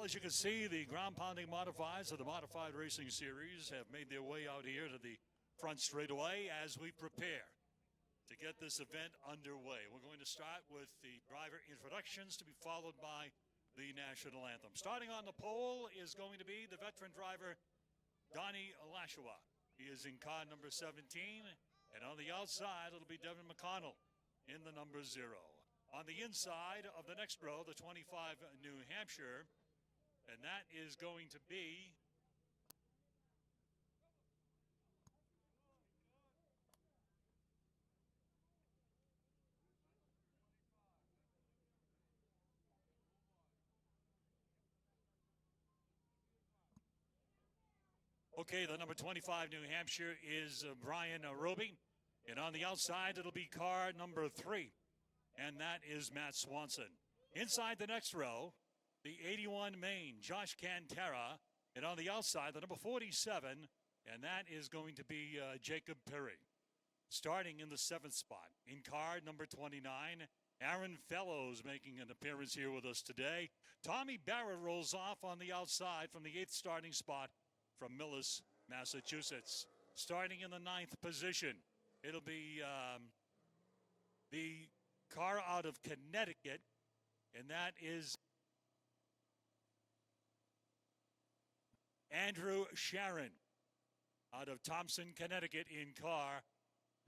as you can see, the ground-pounding modifieds of the Modified Racing Series have made their way out here to the front straightaway as we prepare to get this event underway. We're going to start with the driver introductions to be followed by the national anthem. Starting on the pole is going to be the veteran driver, Donnie Lashua. He is in car number 17, and on the outside, it'll be Devin McConnell in the number 0. On the inside of the next row, the 25 New Hampshire, and that is going to be the number 25 New Hampshire is Brian Roby, and on the outside, it'll be car number 3. And that is Matt Swanson. Inside the next row, the 81 Maine, Josh Cantera. And on the outside, the number 47, and that is going to be Jacob Perry. Starting in the 7th spot, in car number 29, Aaron Fellows making an appearance here with us today. Tommy Barrett rolls off on the outside from the 8th starting spot from Millis, Massachusetts. Starting in the 9th position, it'll be the car out of Connecticut, and that is Andrew Sharon out of Thompson, Connecticut in car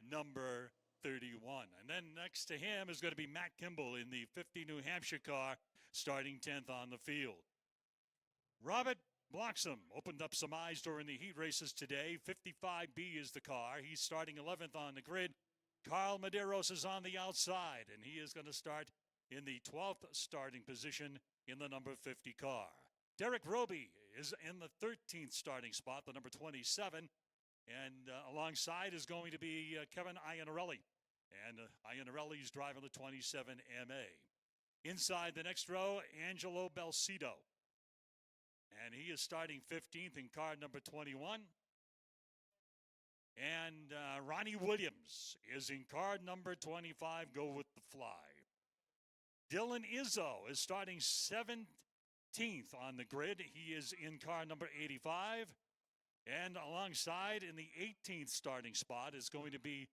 number 31. And then next to him is going to be Matt Kimball in the 50 New Hampshire car, starting 10th on the field. Robert Bloxham opened up some eyes during the heat races today. 55B is the car. He's starting 11th on the grid. Carl Medeiros is on the outside, and he is going to start in the 12th starting position in the number 50 car. Derek Roby is in the 13th starting spot, the number 27, and alongside is going to be Kevin Iannarelli, and Iannarelli's driving the 27 MA. Inside the next row, Angelo Belcido, and he is starting 15th in car number 21. And Ronnie Williams is in card number 25, Go With The Fly. Dylan Izzo is starting 17th on the grid. He is in car number 85. And alongside in the 18th starting spot is going to be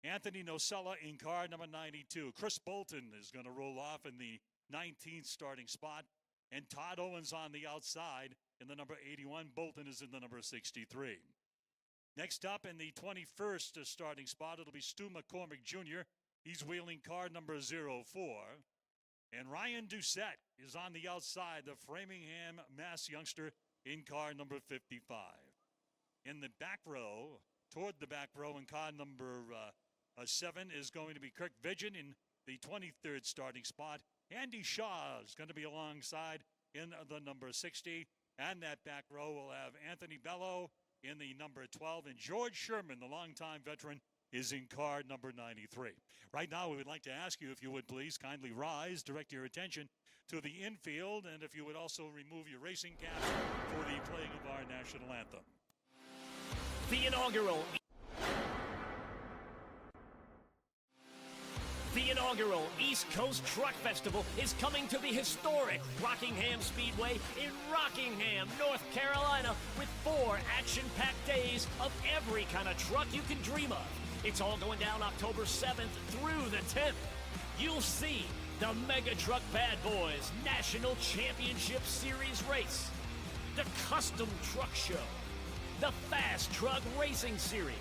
Anthony Nocella in car number 92. Chris Bolton is going to roll off in the 19th starting spot. And Todd Owens on the outside in the number 81. Bolton is in the number 63. Next up in the 21st starting spot, it'll be Stu McCormick Jr. He's wheeling car number 04. And Ryan Doucette is on the outside, the Framingham, Mass youngster in car number 55. In the back row, toward the back row in car number 7 is going to be Kirk Vigin in the 23rd starting spot. Andy Shaw is going to be alongside in the number 60. And that back row will have Anthony Bello in the number 12, and George Sherman, the longtime veteran, is in car number 93. Right now, we would like to ask you, if you would please kindly rise, direct your attention to the infield, and if you would also remove your racing caps for the playing of our national anthem. The inaugural East Coast Truck Festival is coming to the historic Rockingham Speedway in Rockingham, North Carolina, with 4 action-packed days of every kind of truck you can dream of. It's all going down October 7th through the 10th. You'll see the Mega Truck Bad Boys National Championship Series race, the Custom Truck Show, the Fast Truck Racing Series,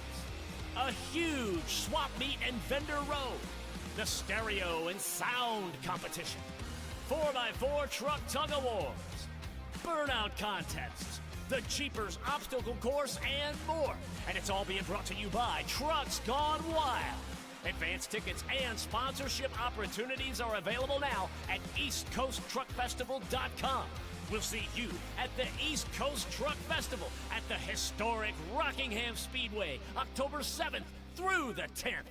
a huge swap meet and vendor row, the stereo and sound competition, 4x4 truck tug awards, burnout contests, the Jeepers obstacle course, and more. And it's all being brought to you by Trucks Gone Wild. Advance tickets and sponsorship opportunities are available now at EastCoastTruckFestival.com. We'll see you at the East Coast Truck Festival at the historic Rockingham Speedway, October 7th through the 10th.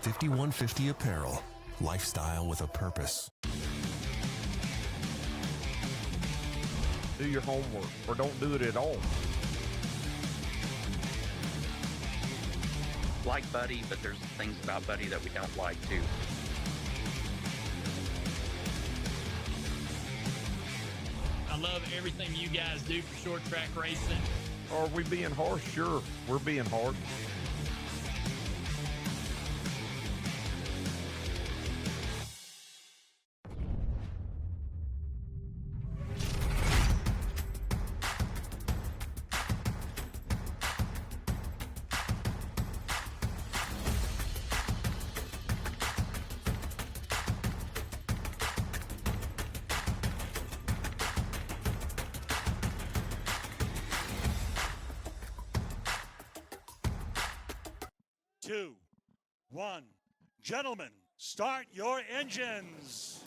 $51.50 apparel. Lifestyle with a purpose. Do your homework or don't do it at all. like Buddy, but there's things about Buddy that we don't like too. I love everything you guys do for short track racing. Are we being harsh? Sure, we're being hard. Two, one. Gentlemen, start your engines.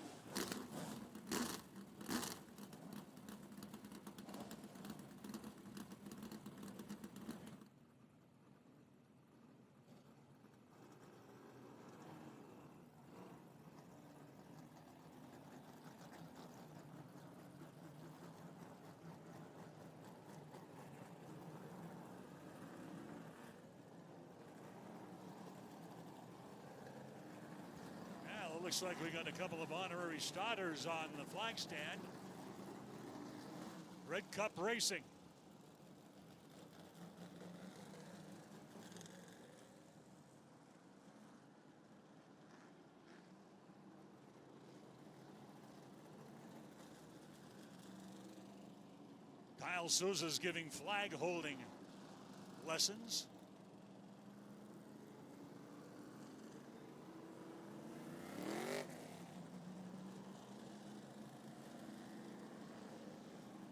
Looks like we got a couple of honorary starters on the flag stand. Red Cup Racing. Kyle Souza's giving flag holding lessons.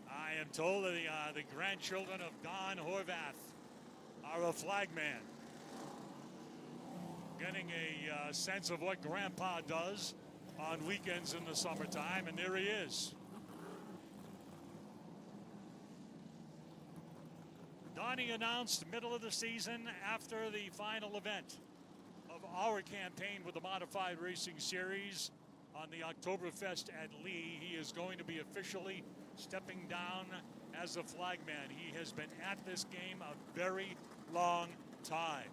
I am told that the grandchildren of Don Horvath are a flagman. Getting a sense of what Grandpa does on weekends in the summertime, and there he is. Donnie announced middle of the season after the final event of our campaign with the Modified Racing Series on the Oktoberfest at Lee. He is going to be officially stepping down as a flagman. He has been at this game a very long time.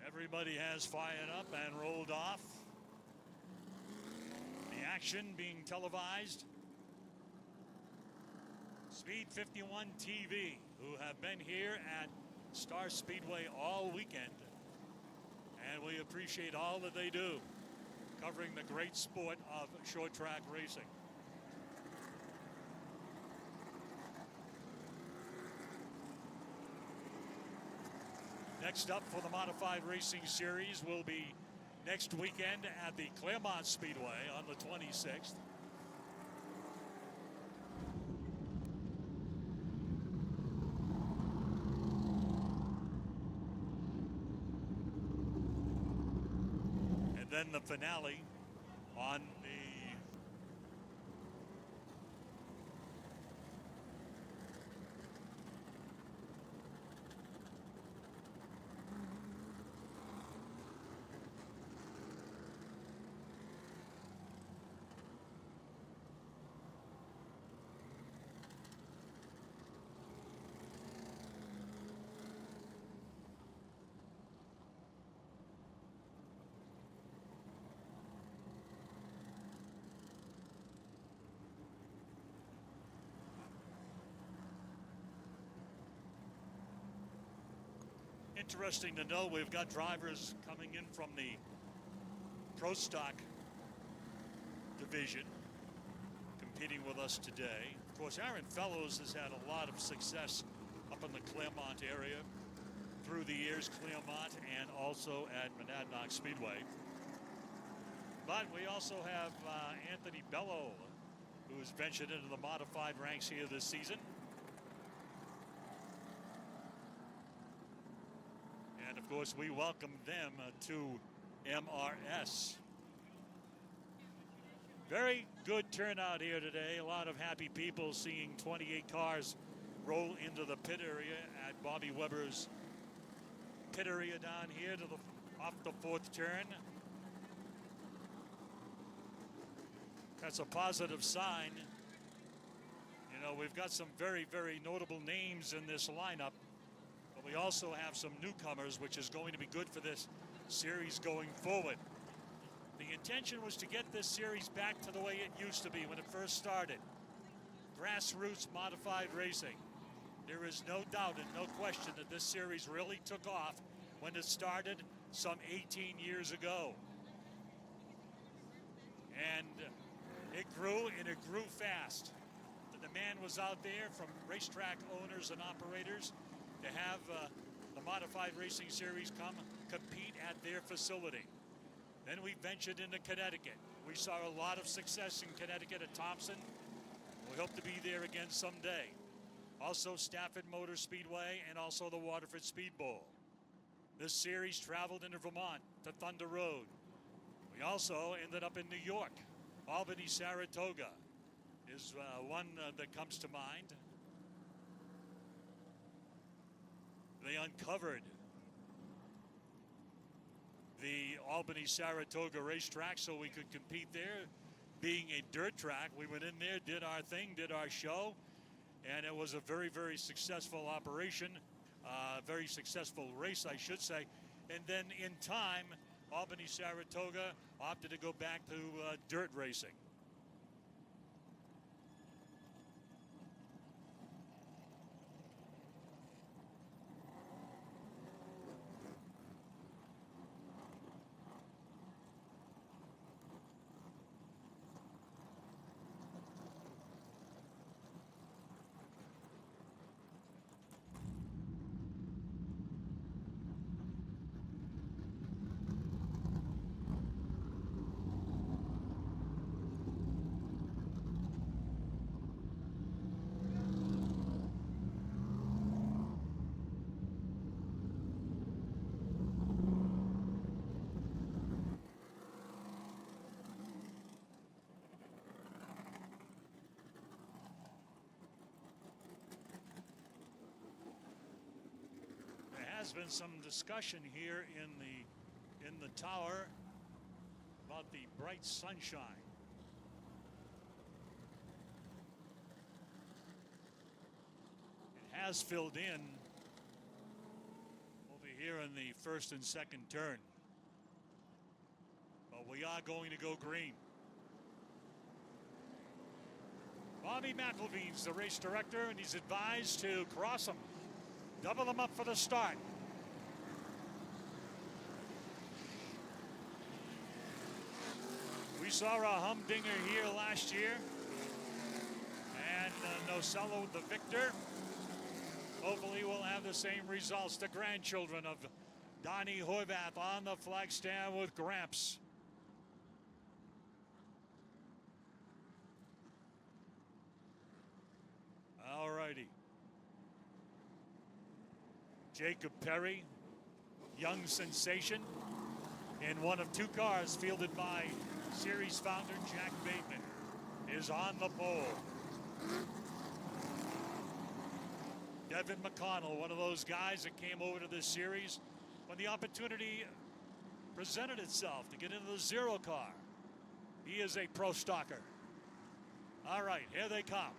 Everybody has fired up and rolled off. The action being televised. Speed 51 TV, who have been here at Star Speedway all weekend. And we appreciate all that they do, covering the great sport of short track racing. Next up for the Modified Racing Series will be next weekend at the Claremont Speedway on the 26th. And then the finale on the interesting to know we've got drivers coming in from the Pro Stock division competing with us today. Of course, Aaron Fellows has had a lot of success up in the Claremont area through the years, Claremont and also at Monadnock Speedway. But we also have Anthony Bello, who has ventured into the modified ranks here this season. And of course, we welcome them to MRS. Very good turnout here today. A lot of happy people seeing 28 cars roll into the pit area at Bobby Weber's pit area down here to the off the fourth turn. That's a positive sign. You know, we've got some very, very notable names in this lineup, but we also have some newcomers, which is going to be good for this series going forward. The intention was to get this series back to the way it used to be when it first started. Grassroots modified racing. There is no doubt and no question that this series really took off when it started some 18 years ago. And it grew, and it grew fast. The demand was out there from racetrack owners and operators to have the modified racing series come compete at their facility. Then we ventured into Connecticut. We saw a lot of success in Connecticut at Thompson. We hope to be there again someday. Also Stafford Motor Speedway and also the Waterford Speed Bowl. This series traveled into Vermont to Thunder Road. We also ended up in New York. Albany, Saratoga is one that comes to mind. They uncovered the Albany Saratoga racetrack so we could compete there. Being a dirt track, we went in there, did our thing, did our show, and it was a very, very successful operation, very successful race, I should say. And then in time, Albany Saratoga opted to go back to dirt racing. Has been some discussion here in the tower about the bright sunshine. It has filled in over here in the first and second turn, but we are going to go green. Bobby McElveen's the race director, and he's advised to cross them. Double them up for the start. We saw a humdinger here last year, and Nocello the victor. Hopefully we'll have the same results. The grandchildren of Donnie Horvath on the flag stand with Gramps. All righty. Jacob Perry, young sensation, in one of two cars fielded by series founder Jack Bateman, is on the pole. Devin McConnell, one of those guys that came over to this series when the opportunity presented itself to get into the zero car. He is a pro stocker. All right, here they come.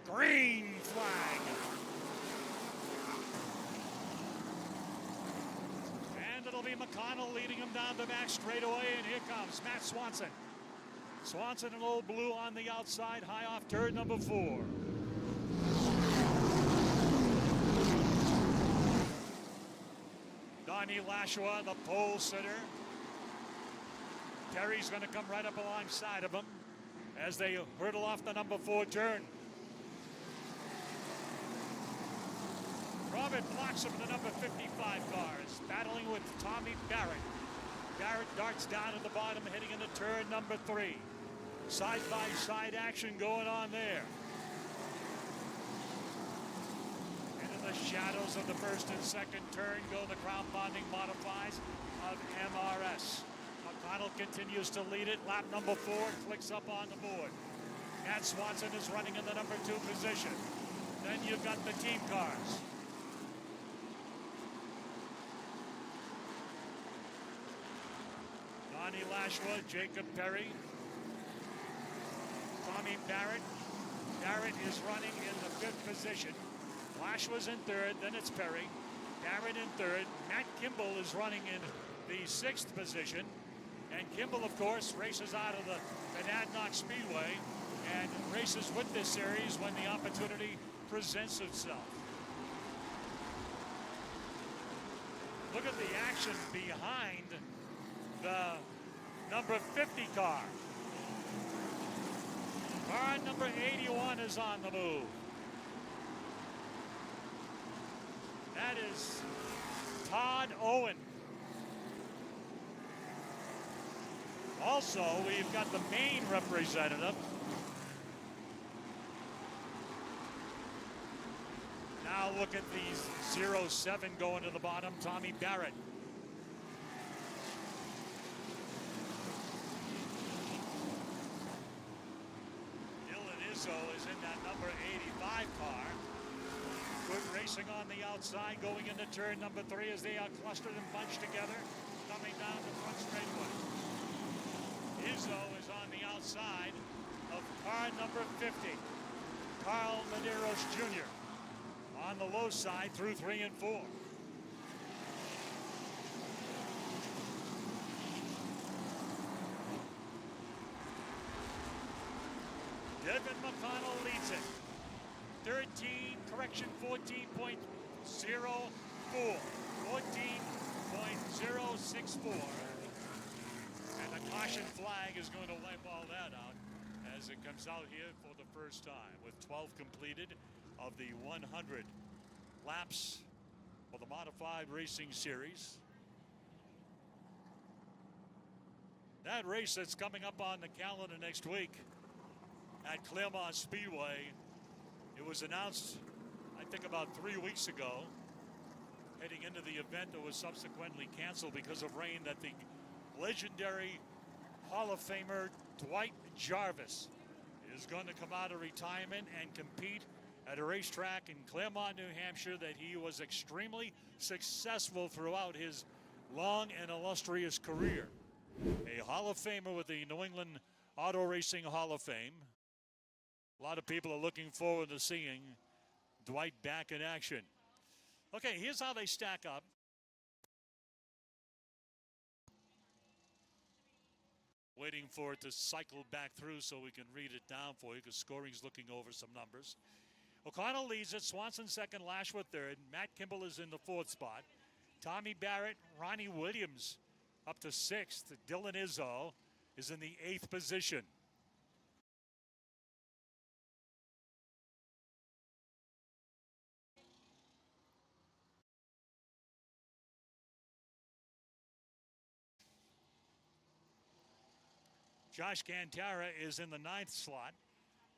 Green flag. And it'll be McConnell leading him down the back straightaway, and here comes Matt Swanson. Swanson in old blue on the outside, high off turn number 4. Donnie Lashua, the pole sitter. Terry's going to come right up alongside of him as they hurdle off the number 4 turn. Robert blocks him in the number 55 cars, battling with Tommy Barrett. Barrett darts down at the bottom, heading into turn number 3. Side-by-side action going on there. Into the shadows of the first and second turn go the ground-bonding modifies of MRS. McConnell continues to lead it. Lap number 4 clicks up on the board. Matt Swanson is running in the number 2 position. Then you've got the team cars. Ronnie Lashwood, Jacob Perry, Tommy Barrett. Barrett is running in the 5th position. Lashwood's in 3rd, then it's Perry. Barrett in 3rd. Matt Kimball is running in the 6th position. And Kimball, of course, races out of the Monadnock Speedway and races with this series when the opportunity presents itself. Look at the action behind the number 50 car. Car number 81 is on the move. That is Todd Owen. Also, we've got the main representative. Now look at the 07 going to the bottom, Tommy Barrett. Dylan Izzo is in that number 85 car. Good racing on the outside going into turn number 3 as they are clustered and bunched together, coming down the front straightaway. Izzo is on the outside of car number 50, Carl Medeiros Jr. On the low side through 3 and 4. Devin McConnell leads it. 14.04. 14.064. And the caution flag is going to wipe all that out as it comes out here for the first time with 12 completed of the 100 laps for the Modified Racing Series. That race that's coming up on the calendar next week at Claremont Speedway, it was announced, I think, about 3 weeks ago, heading into the event that was subsequently canceled because of rain, that the legendary Hall of Famer Dwight Jarvis is going to come out of retirement and compete at a racetrack in Claremont, New Hampshire, that he was extremely successful throughout his long and illustrious career. A Hall of Famer with the New England Auto Racing Hall of Fame. A lot of people are looking forward to seeing Dwight back in action. Okay, here's how they stack up. Waiting for it to cycle back through so we can read it down for you, because scoring's looking over some numbers. O'Connell leads it, Swanson second, Lashwood third. Matt Kimball is in the 4th spot. Tommy Barrett, Ronnie Williams up to 6th. Dylan Izzo is in the 8th position. Josh Cantara is in the 9th slot.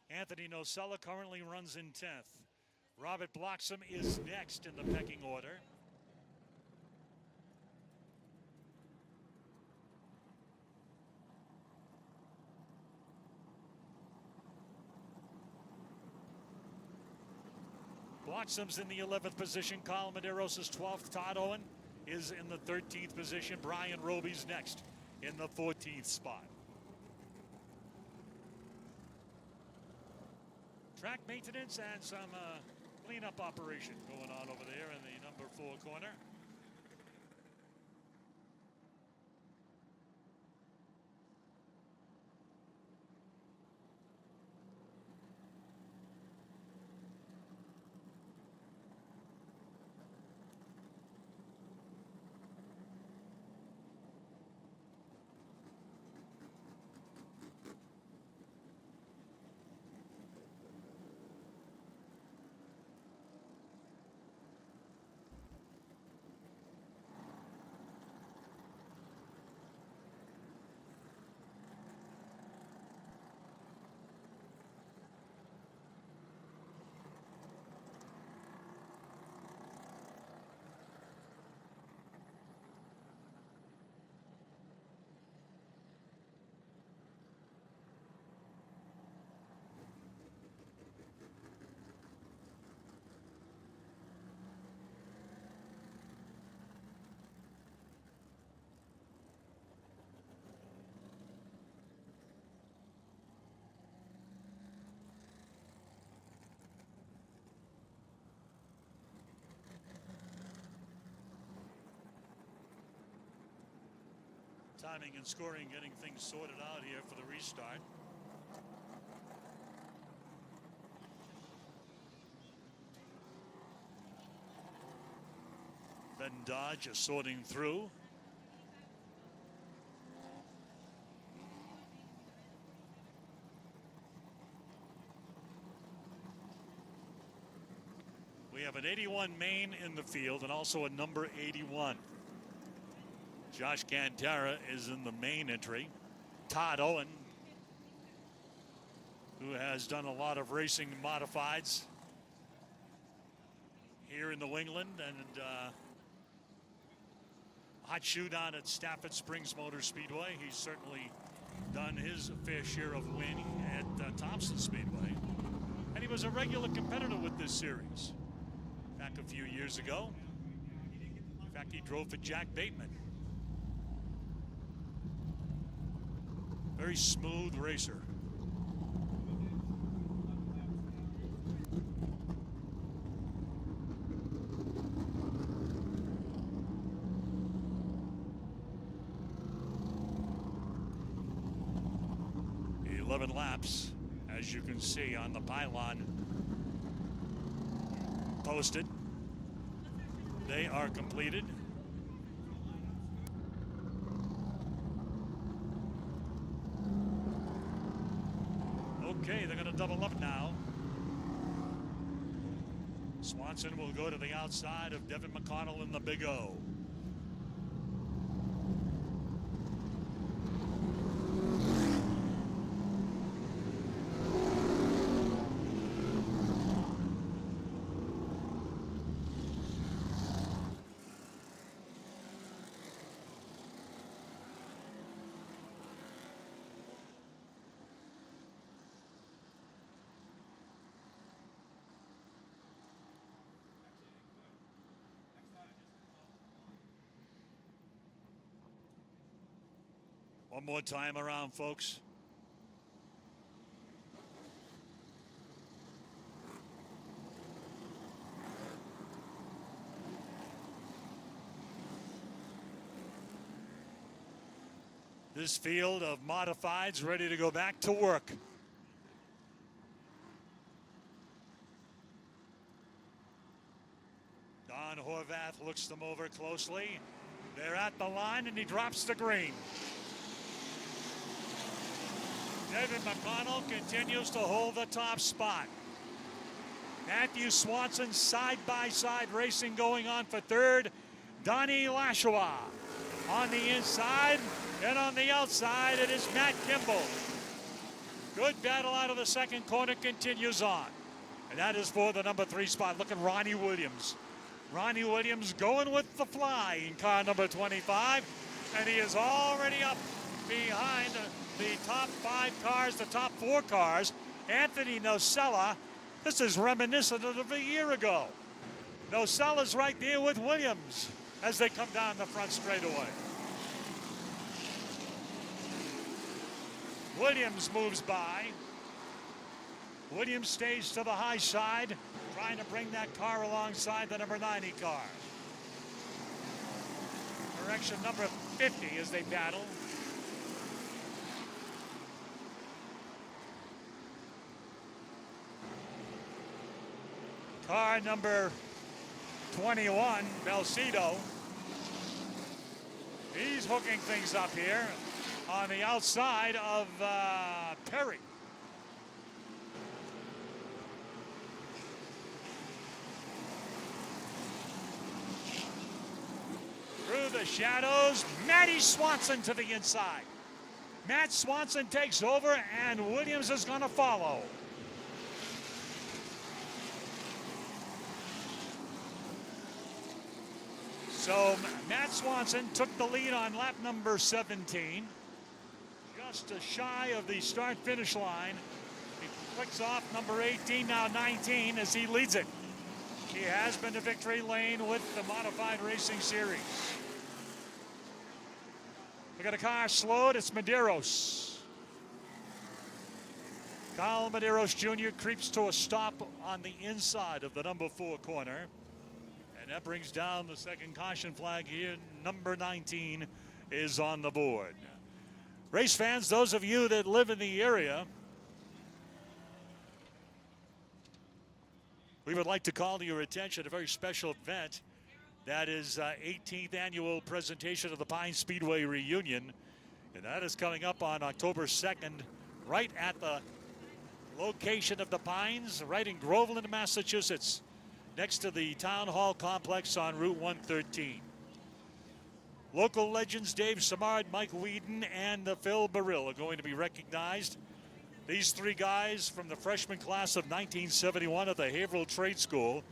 Anthony Nocella currently runs in 10th. Robert Bloxham is next in the pecking order. Bloxham's in the 11th position. Carl Medeiros is 12th. Todd Owen is in the 13th position. Brian Roby's next in the 14th spot. Track maintenance and some cleanup operation going on over there in the number 4 corner. Timing and scoring, getting things sorted out here for the restart. Ben Dodge is sorting through. We have an 81 main in the field and also a number 81. Josh Cantera is in the main entry. Todd Owen, who has done a lot of racing modifieds here in New England, and hot shoe down at Stafford Springs Motor Speedway. He's certainly done his fair share of winning at Thompson Speedway. And he was a regular competitor with this series back a few years ago. In fact, he drove for Jack Bateman. Very smooth racer. Laps, as you can see on the pylon posted. They are completed. Okay, they're going to double up now. Swanson will go to the outside of Devin McConnell in the Big O. One more time around, folks. This field of modifieds ready to go back to work. Don Horvath looks them over closely. They're at the line and he drops the green. David McConnell continues to hold the top spot. Matthew Swanson side-by-side racing going on for third. Donnie Lashua on the inside, and on the outside it is Matt Kimball. Good battle out of the second corner continues on. And that is for the number 3 spot. Look at Ronnie Williams. Ronnie Williams going with the fly in car number 25, and he is already up behind the top 5 cars, the top 4 cars. Anthony Nocella, this is reminiscent of a year ago. Nocella's right there with Williams as they come down the front straightaway. Williams moves by. Williams stays to the high side, trying to bring that car alongside the number 90 car. Direction number 50 as they battle. Car number 21, Belcedo. He's hooking things up here on the outside of Perry. Through the shadows, Matty Swanson to the inside. Matt Swanson takes over and Williams is going to follow. So Matt Swanson took the lead on lap number 17. Just shy of the start-finish line. He clicks off number 18, now 19, as he leads it. He has been to victory lane with the Modified Racing Series. We got a car slowed. It's Medeiros. Kyle Medeiros Jr. creeps to a stop on the inside of the number 4 corner. And that brings down the second caution flag here, number 19, is on the board. Race fans, those of you that live in the area, we would like to call to your attention a very special event. That is 18th annual presentation of the Pine Speedway reunion. And that is coming up on October 2nd, right at the location of the Pines, right in Groveland, Massachusetts, next to the Town Hall complex on Route 113. Local legends Dave Samard, Mike Whedon, and Phil Burrill are going to be recognized. These three guys from the freshman class of 1971 at the Haverhill Trade School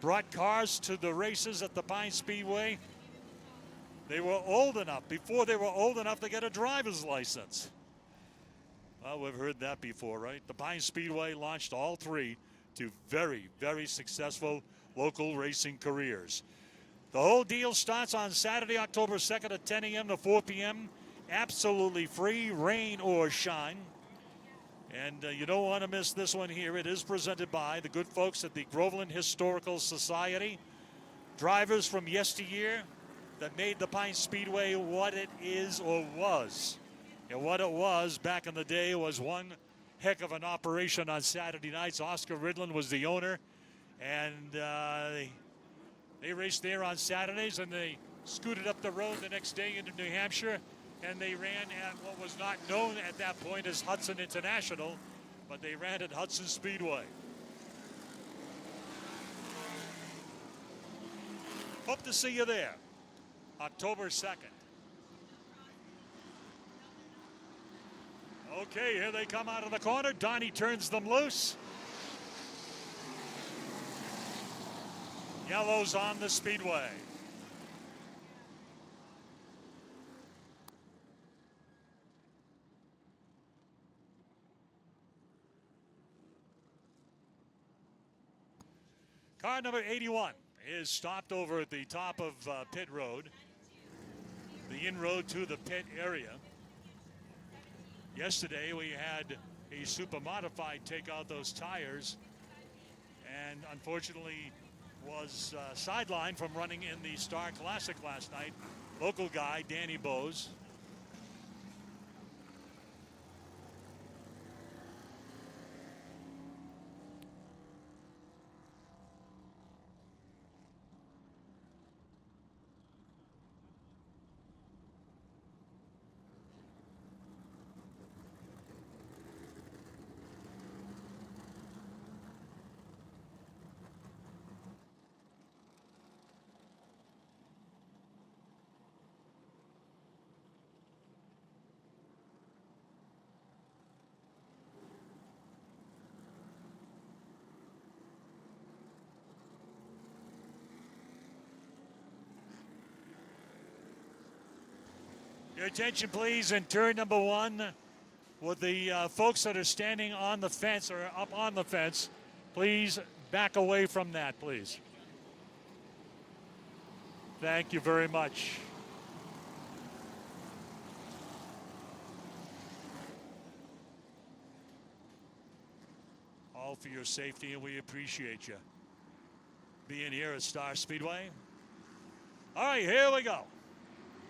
brought cars to the races at the Pine Speedway. They were old enough, before they were old enough to get a driver's license. Well, we've heard that before, right? The Pine Speedway launched all three to very, very successful local racing careers. The whole deal starts on Saturday, October 2nd at 10 a.m. to 4 p.m. Absolutely free, rain or shine. And you don't want to miss this one here. It is presented by the good folks at the Groveland Historical Society. Drivers from yesteryear that made the Pine Speedway what it is or was. And what it was back in the day was one heck of an operation on Saturday nights. Oscar Ridlin was the owner. And they raced there on Saturdays, and they scooted up the road the next day into New Hampshire, and they ran at what was not known at that point as Hudson International, but they ran at Hudson Speedway. Hope to see you there, October 2nd. Okay, here they come out of the corner. Donnie turns them loose. Yellow's on the speedway. Car number 81 is stopped over at the top of pit road, the in-road to the pit area. Yesterday we had a super modified take out those tires, and unfortunately was sidelined from running in the Star Classic last night. Local guy, Danny Bose. Your attention, please, in turn number one, with the folks that are standing on the fence or up on the fence, please back away from that, please. Thank you very much. All for your safety, and we appreciate you being here at Star Speedway. All right, here we go.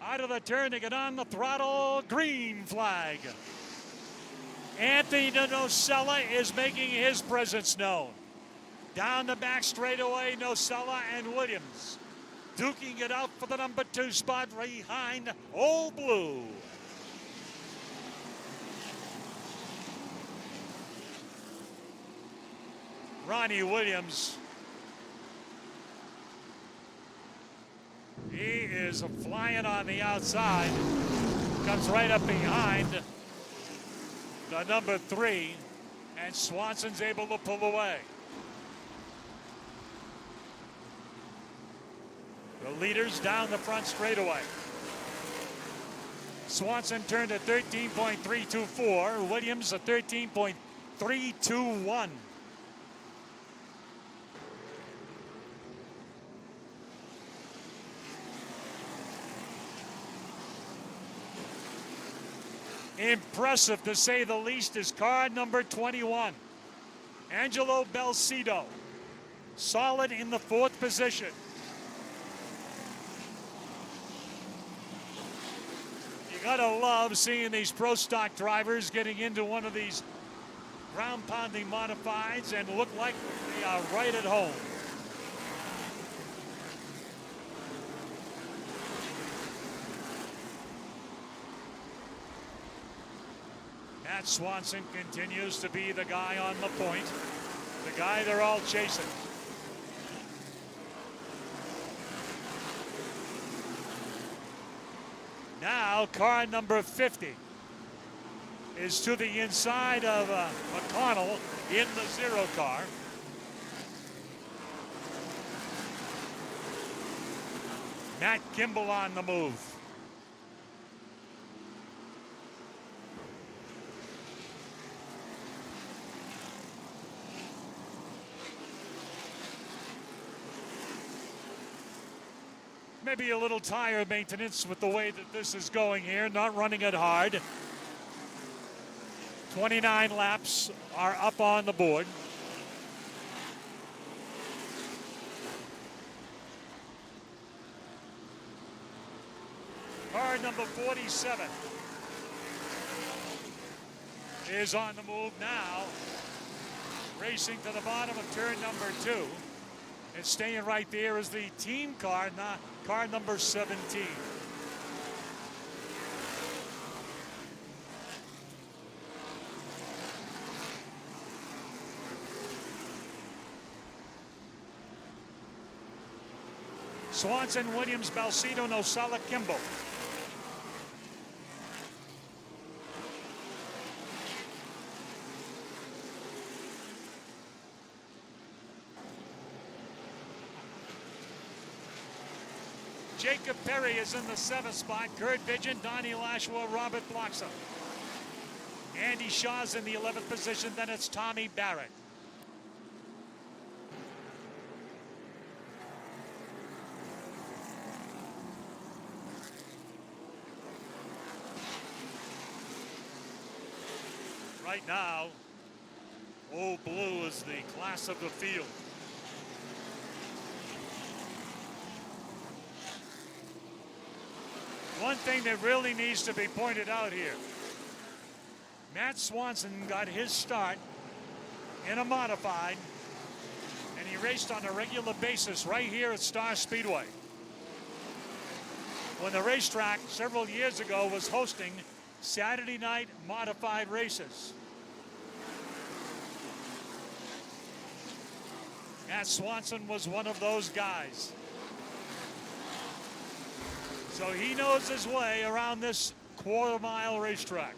Out of the turn to get on the throttle, green flag. Anthony Nocella is making his presence known. Down the back straightaway, Nocella and Williams duking it out for the number 2 spot behind Old Blue. Ronnie Williams, he is flying on the outside, comes right up behind the number 3, and Swanson's able to pull away. The leaders down the front straightaway. Swanson turned at 13.324, Williams at 13.321. Impressive, to say the least, is car number 21, Angelo Belcido, solid in the 4th position. Gotta love seeing these pro stock drivers getting into one of these ground pounding modifieds and look like they are right at home. Matt Swanson continues to be the guy on the point, the guy they're all chasing. Now car number 50 is to the inside of McConnell in the 0 car. Matt Kimball on the move. Maybe a little tire maintenance with the way that this is going here, not running it hard. 29 laps are up on the board. Car number 47 is on the move now, racing to the bottom of turn number 2. And staying right there is the team car, not car number 17. Swanson, Williams, Balsito, Nosala, Kimball. Jacob Perry is in the 7th spot. Kurt Bidgen, Donnie Lashua, Robert Bloxham. Andy Shaw's in the 11th position. Then it's Tommy Barrett. Right now, Old Blue is the class of the field. One thing that really needs to be pointed out here, Matt Swanson got his start in a modified, and he raced on a regular basis right here at Star Speedway, when the racetrack several years ago was hosting Saturday night modified races. Matt Swanson was one of those guys. So he knows his way around this quarter-mile racetrack.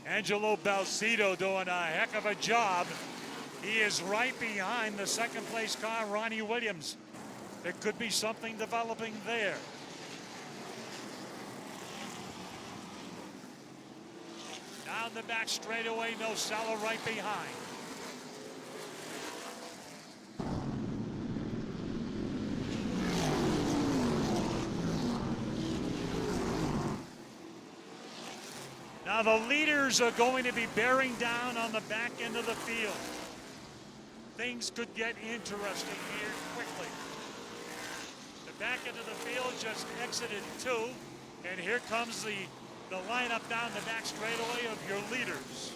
Angelo Balsito doing a heck of a job. He is right behind the second place car, Ronnie Williams. There could be something developing there. Down the back straightaway, Nosala right behind. Now the leaders are going to be bearing down on the back end of the field. Things could get interesting here quickly. The back end of the field just exited 2, and here comes the lineup down the back straightaway of your leaders.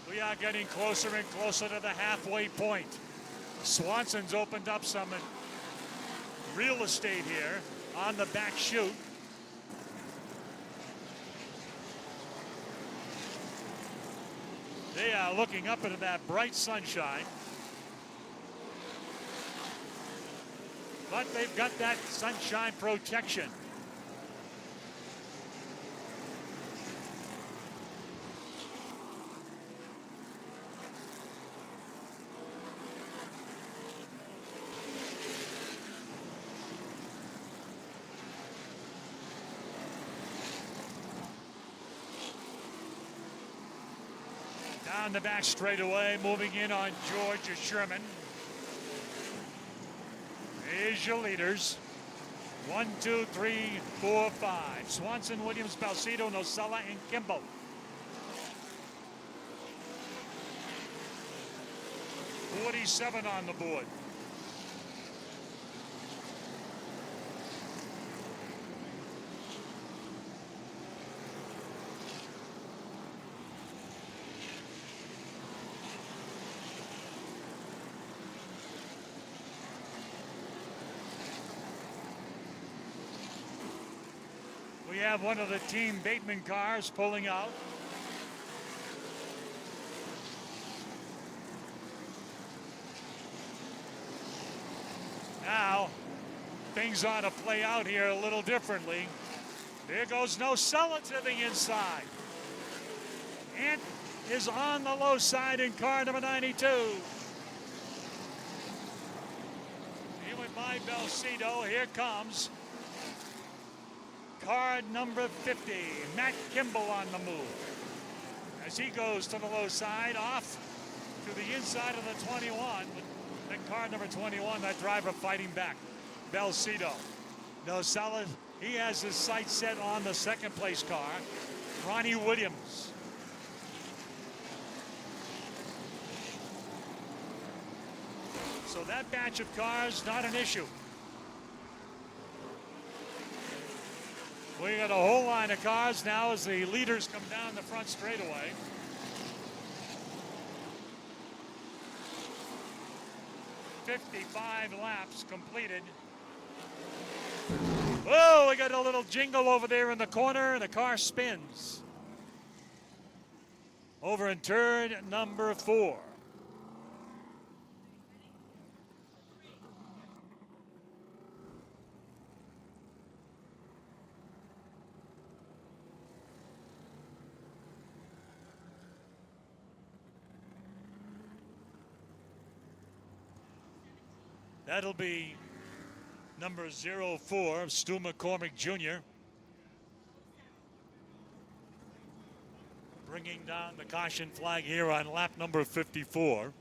We are getting closer and closer to the halfway point. Swanson's opened up some real estate here on the back chute. They are looking up into that bright sunshine. But they've got that sunshine protection. Down the back straightaway, moving in on Georgia Sherman. Here's your leaders. 1, 2, 3, 4, 5. Swanson, Williams, Balsito, Nosella, and Kimbo. $47 on the board. We have one of the Team Bateman cars pulling out. Now, things ought to play out here a little differently. There goes Nosella to the inside. Ant is on the low side in car number 92. He went by Balsito. Here comes car number 50, Matt Kimball on the move. As he goes to the low side, off to the inside of the 21. With that car number 21, that driver fighting back. Balsito. Nosella, he has his sights set on the second place car. Ronnie Williams. So that batch of cars, not an issue. We got a whole line of cars now as the leaders come down the front straightaway. "55 laps completed." Oh, we got a little jingle over there in the corner, and the car spins. Over in turn number 4. That'll be number 04, Stu McCormick Jr. Bringing down the caution flag here on lap number 54.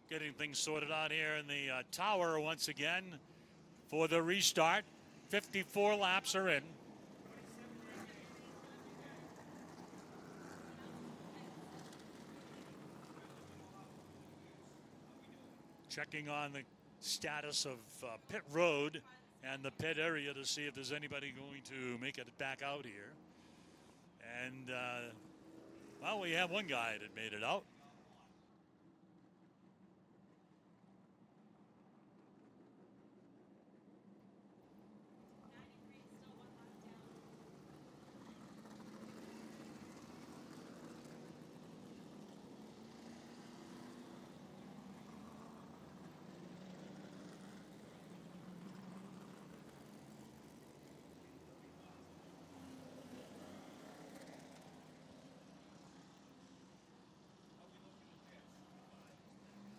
Getting things sorted out here in the tower once again for the restart. 54 laps are in. Checking on the status of pit road and the pit area to see if there's anybody going to make it back out here. And, well, we have one guy that made it out.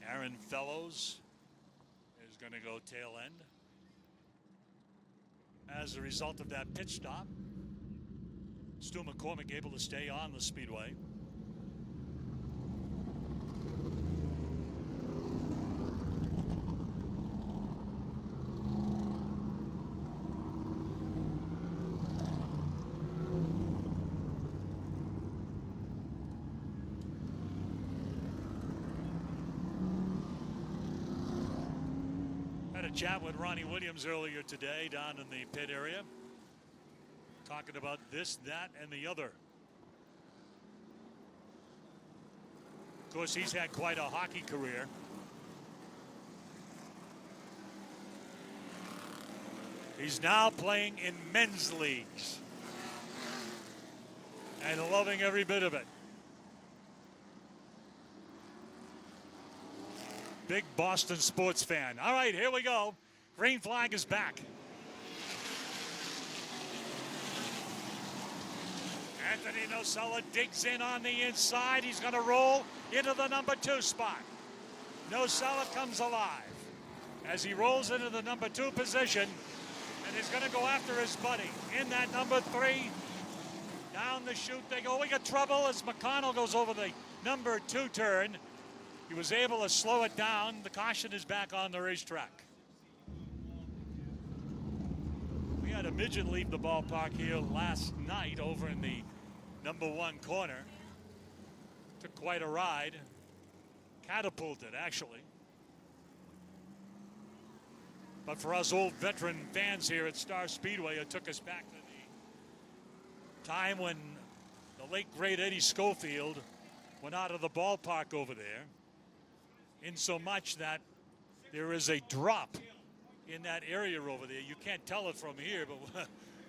Aaron Fellows is going to go tail end. As a result of that pit stop, Stu McCormick able to stay on the speedway. Had a chat with Ronnie Williams earlier today down in the pit area, talking about this, that, and the other. Of course, he's had quite a hockey career. He's now playing in men's leagues and loving every bit of it. Big Boston sports fan. All right, here we go. Green flag is back. Anthony Nocella digs in on the inside. He's going to roll into the number 2 spot. Nocella comes alive as he rolls into the number 2 position, and he's going to go after his buddy in that number 3. Down the chute they go. We got trouble as McConnell goes over the number 2 turn. He was able to slow it down. The caution is back on the racetrack. We had a midget leave the ballpark here last night over in the number 1 corner. Took quite a ride. Catapulted, actually. But for us old veteran fans here at Star Speedway, it took us back to the time when the late great Eddie Schofield went out of the ballpark over there. In so much that there is a drop in that area over there. You can't tell it from here, but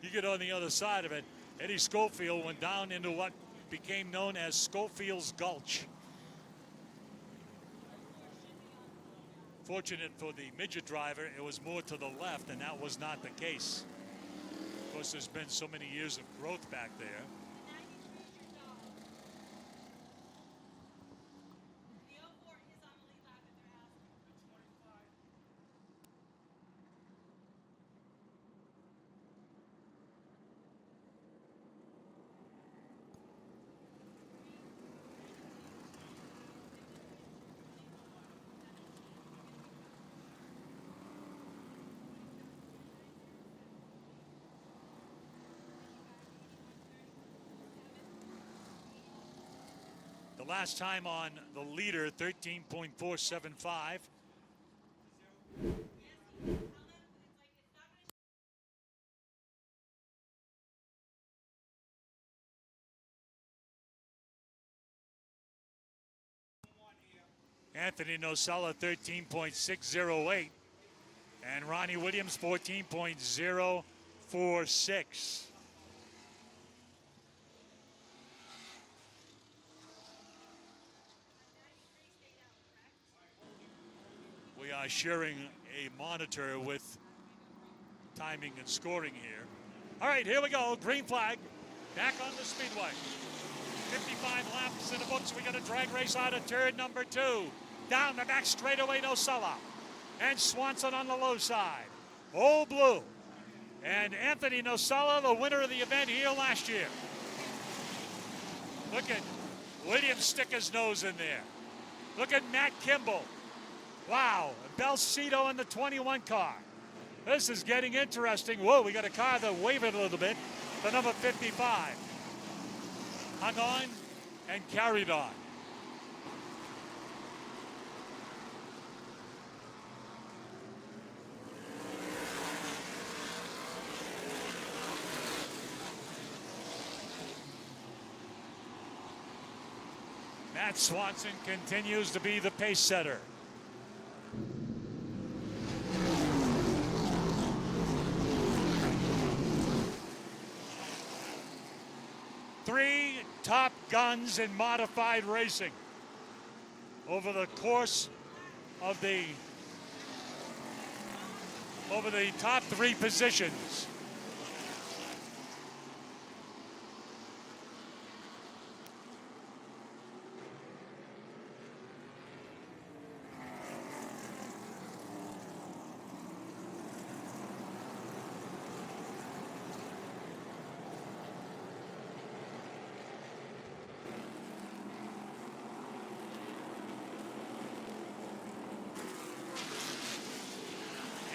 you get on the other side of it. Eddie Schofield went down into what became known as Schofield's Gulch. Fortunate for the midget driver, it was more to the left, and that was not the case. Of course, there's been so many years of growth back there. The last time on the leader, 13.475. Anthony Nocella, 13.608. And Ronnie Williams, 14.046. We are sharing a monitor with timing and scoring here. All right, here we go. Green flag. Back on the speedway. 55 laps in the books. We got a drag race out of turn number 2. Down the back straightaway, Nocella. And Swanson on the low side. Old Blue. And Anthony Nocella, the winner of the event here last year. Look at Williams stick his nose in there. Look at Matt Kimball. Wow, Belcito in the 21 car. This is getting interesting. Whoa, we got a car that wavered a little bit. The number 55. Hung on and carried on. Matt Swanson continues to be the pace setter. Three top guns in modified racing over the course of the top 3 positions.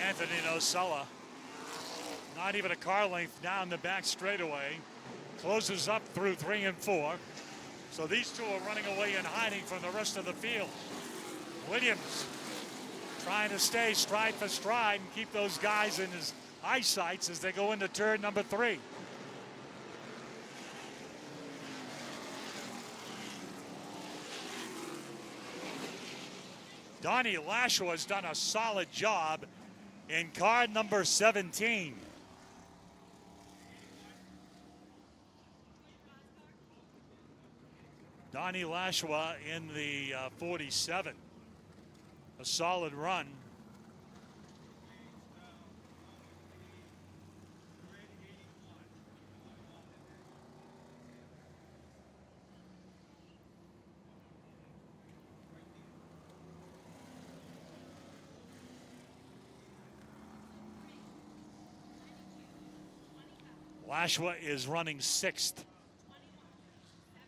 Anthony Nocella, not even a car length down the back straightaway, closes up through 3 and 4. So these two are running away and hiding from the rest of the field. Williams trying to stay stride for stride and keep those guys in his eyesights as they go into turn number 3. Donnie Lashua has done a solid job in car number 17. Donnie Lashua in the 47. A solid run. Lashua is running 6th.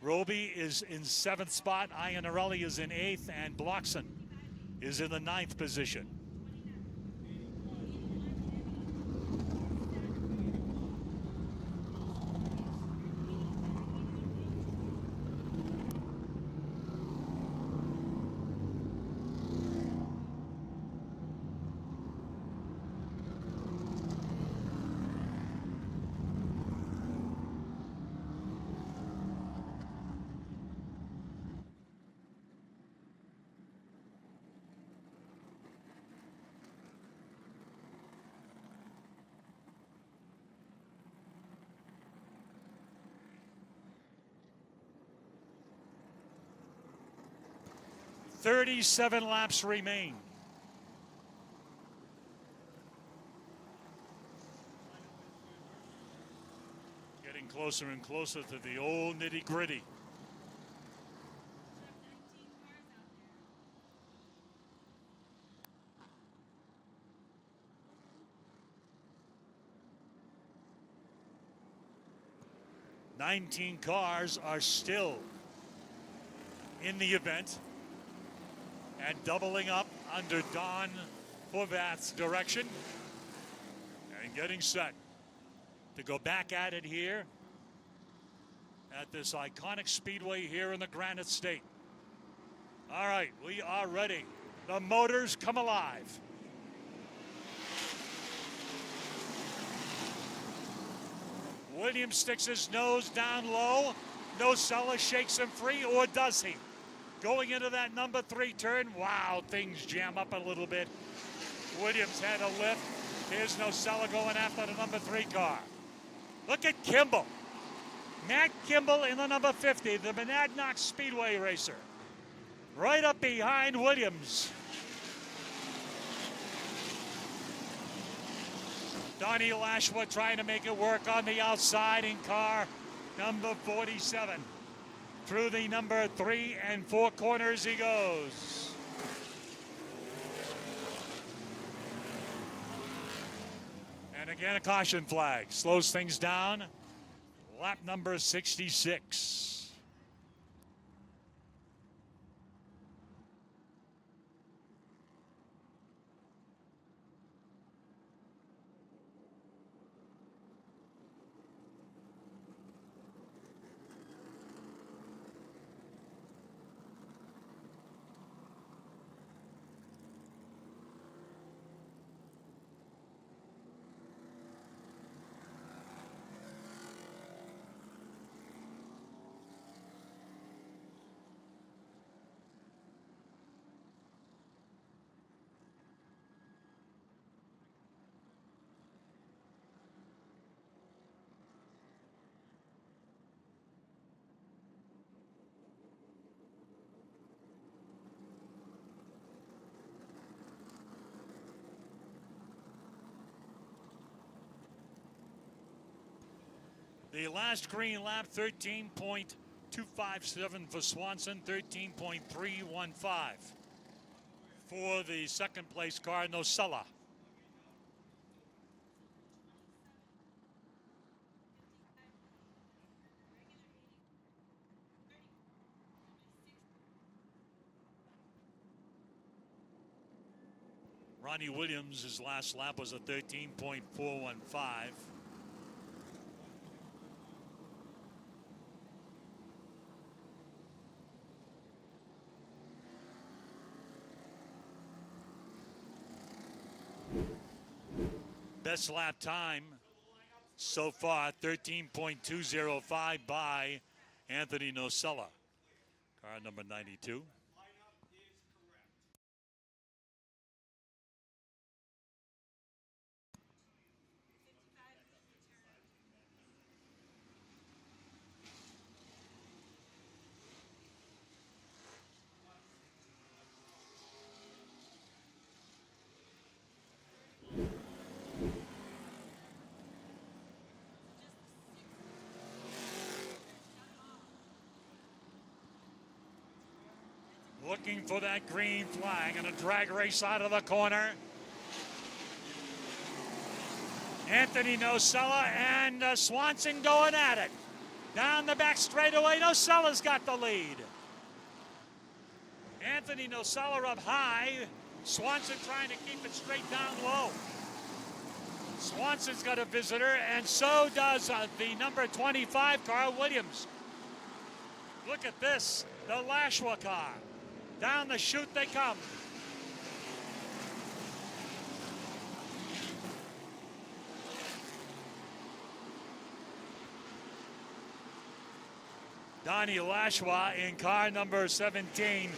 Roby is in 7th spot. Iannarelli is in 8th, and Blockson is in the 9th position. "37 laps remain. Getting closer and closer to the old nitty-gritty. "19 cars are still in the event and doubling up under Don Horvath's direction and getting set to go back at it here at this iconic speedway here in the Granite State. All right, we are ready. The motors come alive. Williams sticks his nose down low. Nocella shakes him free, or does he? Going into that number 3 turn, wow, things jam up a little bit. Williams had a lift. Here's Nocella going after the number 3 car. Look at Kimball. Matt Kimball in the number 50, the Monadnock Speedway racer. Right up behind Williams. Donnie Lashua trying to make it work on the outside in car number 47. Through the number 3 and 4 corners he goes. And again, a caution flag. Slows things down. Lap number 66. The last green lap, 13.257 for Swanson, 13.315 for the second place car, Nocella. Ronnie Williams, his last lap was a 13.415. Best lap time so far, 13.205 by Anthony Nocella. Car number 92. Looking for that green flag and a drag race out of the corner. Anthony Nocella and Swanson going at it. Down the back straightaway, Nocella's got the lead. Anthony Nocella up high. Swanson trying to keep it straight down low. Swanson's got a visitor, and so does the number 25 car, Williams. Look at this, the Lashwa car. Down the chute they come. Donnie Lashwa in car number 17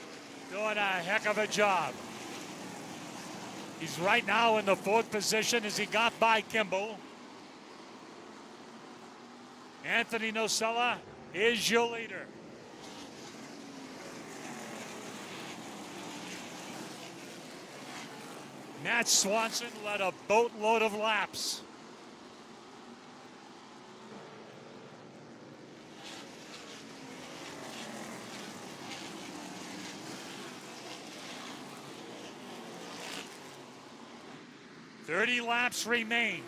doing a heck of a job. He's right now in the 4th position as he got by Kimball. Anthony Nocella is your leader. Matt Swanson led a boatload of laps. "30 laps remain.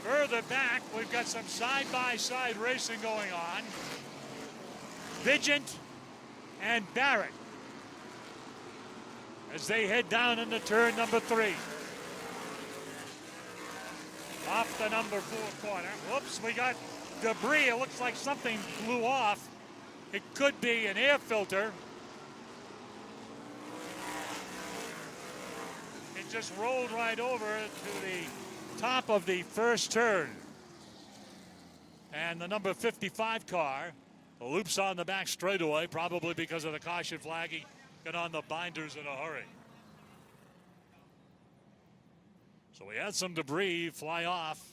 Further back, we've got some side-by-side racing going on. Vigent and Barrett as they head down into turn number 3. Off the number 4 corner. Whoops, we got debris. It looks like something blew off. It could be an air filter. It just rolled right over to the top of the first turn. And the number 55 car loops on the back straightaway, probably because of the caution flag. He got on the binders in a hurry. So we had some debris fly off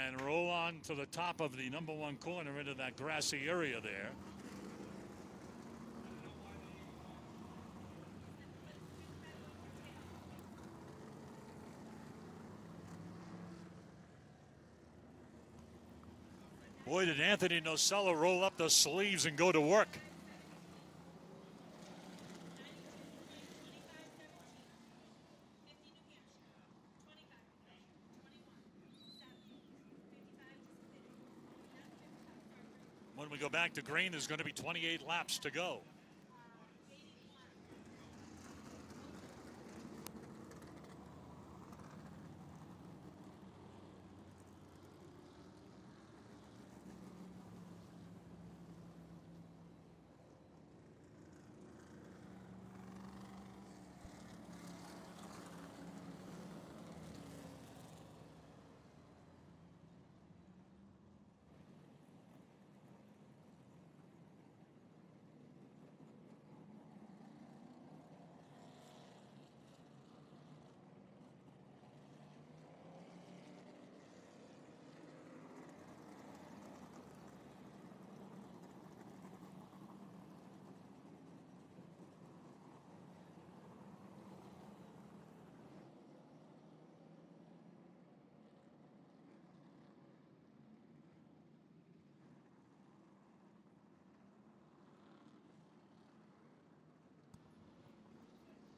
and roll on to the top of the number 1 corner into that grassy area there. Boy, did Anthony Nocella roll up the sleeves and go to work. When we go back to green, there's going to be 28 laps to go.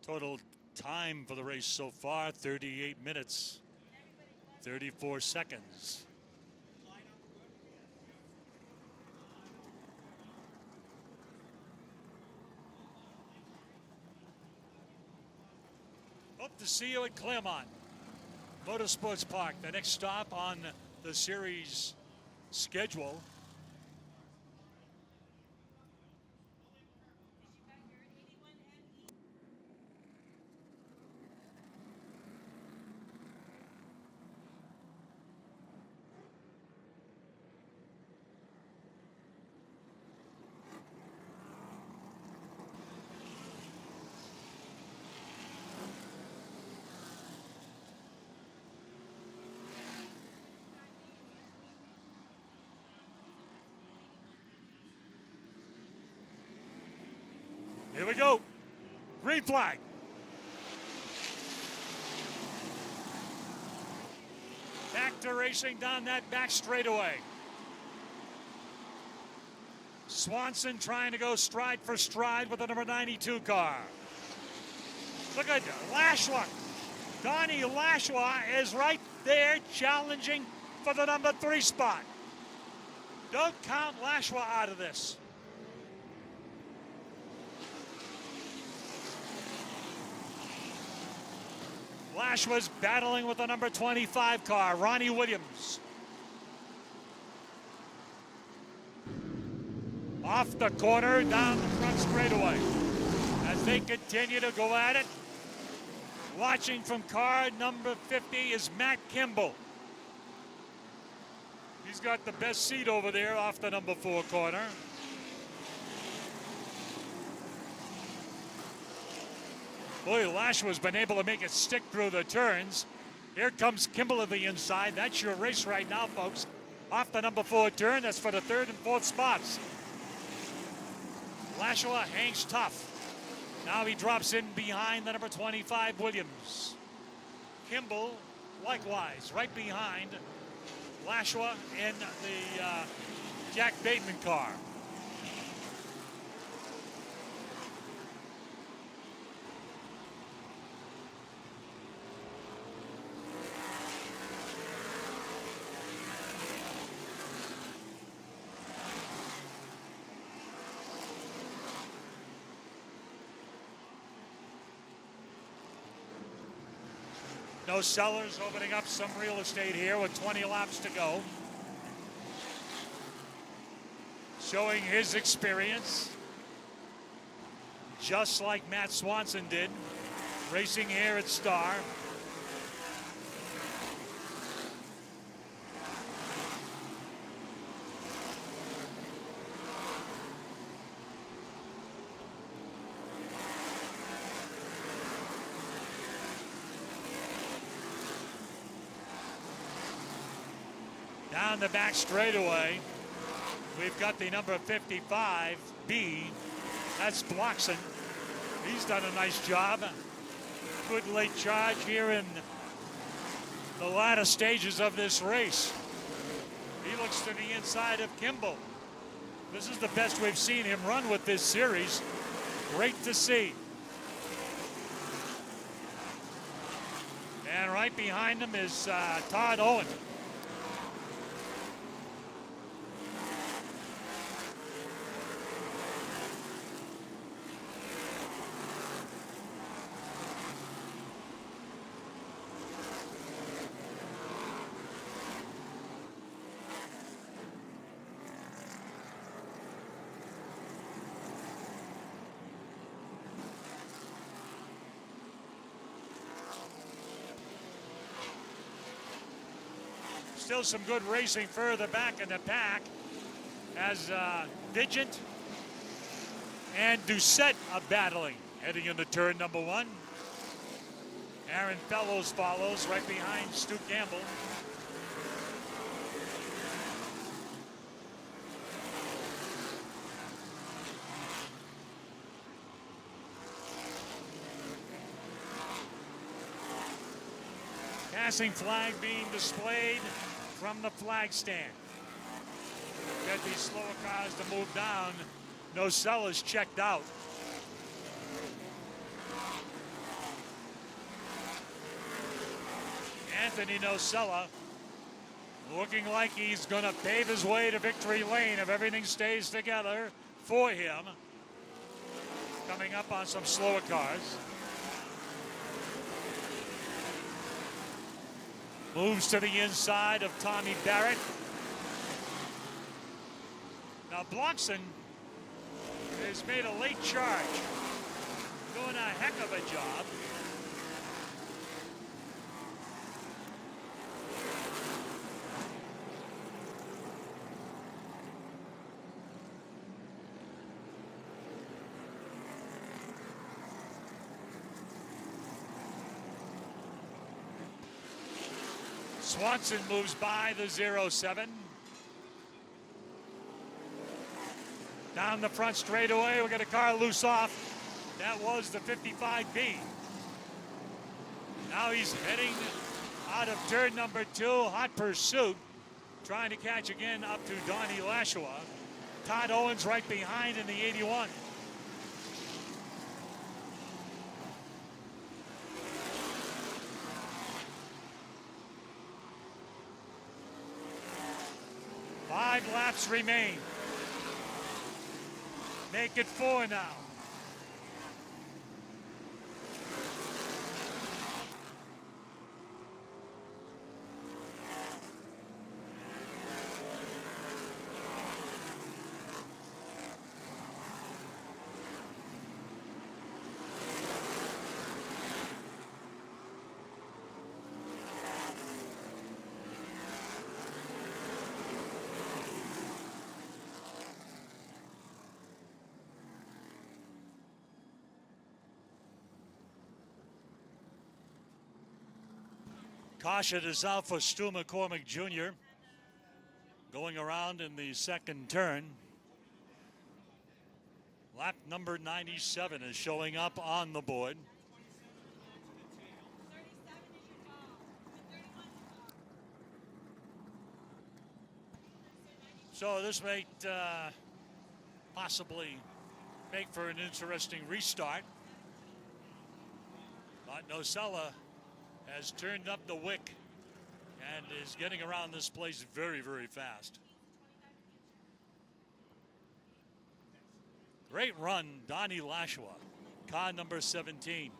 Total time for the race so far, 38 minutes, 34 seconds. Hope to see you at Claremont Motorsports Park, the next stop on the series schedule. Here we go. Green flag. Back to racing down that back straightaway. Swanson trying to go stride for stride with the number 92 car. Look at Lashwa. Donnie Lashwa is right there challenging for the number 3 spot. Don't count Lashwa out of this. Lashwa's battling with the number 25 car, Ronnie Williams. Off the corner, down the front straightaway. As they continue to go at it, watching from car number 50 is Matt Kimball. He's got the best seat over there off the number 4 corner. Boy, Lashwa's been able to make it stick through the turns. Here comes Kimball to the inside. That's your race right now, folks. Off the number 4 turn, that's for the 3rd and 4th spots. Lashwa hangs tough. Now he drops in behind the number 25 Williams. Kimball, likewise, right behind Lashwa in the Jack Bateman car. No Sellers opening up some real estate here with 20 laps to go. Showing his experience, just like Matt Swanson did, racing here at Star. Down the back straightaway, we've got the number 55B. That's Bloxon. He's done a nice job. Good late charge here in the latter stages of this race. He looks to the inside of Kimball. This is the best we've seen him run with this series. Great to see. And right behind him is Todd Owen. Still some good racing further back in the pack as Vigent and Doucette are battling heading into turn number 1. Aaron Fellows follows right behind Stu Campbell. Passing flag being displayed from the flag stand. Get these slower cars to move down. Nocella's checked out. Anthony Nocella looking like he's going to pave his way to victory lane if everything stays together for him. Coming up on some slower cars. Moves to the inside of Tommy Barrett. Now Bloxon has made a late charge. Doing a heck of a job. Swanson moves by the 07. Down the front straightaway, we got a car loose off That was the 55B. Now he's heading out of turn number 2. Hot pursuit. Trying to catch again up to Donnie Lashua. Todd Owens right behind in the 81. Five laps remain. Make it 4 now. Caution is out for Stu McCormick Jr. going around in the second turn. Lap number 97 is showing up on the board. So this might possibly make for an interesting restart. But Nocella has turned up the wick and is getting around this place very, very fast. Great run, Donnie Lashua, car number 17.